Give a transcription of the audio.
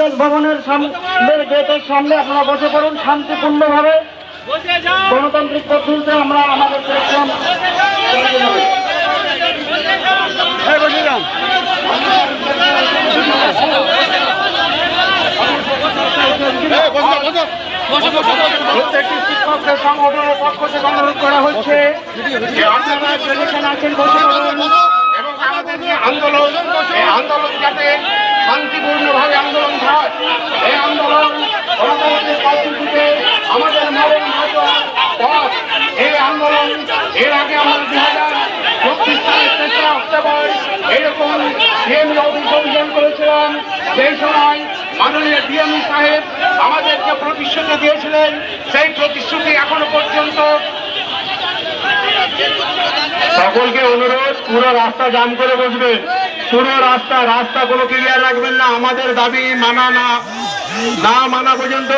বিশেষ ভবনের গেটের সামনে আপনারা বসে পড়ুন শান্তিপূর্ণভাবে গণতান্ত্রিক পদ্ধতিতে আমরা আমাদের প্রোগ্রাম প্রত্যেকটি শিক্ষকদের সংগঠনের পক্ষ থেকে অনুরোধ করা হচ্ছে যে আপনারা যেখানে আছেন বসে পড়ুন এবং আমাদের যে আন্দোলন এই আন্দোলন যাতে শান্তিপূর্ণভাবে আন্দোলন হয় এই আন্দোলন গণতান্ত্রিক পদ্ধতিতে আমাদের মরণ পথ এই আন্দোলন এর আগে আমরা 2024 সালের 3 অক্টোবর এরকম ডিএমই অভিযান করেছিলাম। সেই সময় মাননীয় ডিএমই সাহেব আমাদেরকে প্রতিশ্রুতি দিয়েছিলেন, সেই প্রতিশ্রুতি এখনো পর্যন্ত। সকলকে অনুরোধ পুরো রাস্তা জাম করে বসবেন, পুরো রাস্তা কোনো ক্লিয়ার রাখবেন না। আমাদের দাবি মানা পর্যন্ত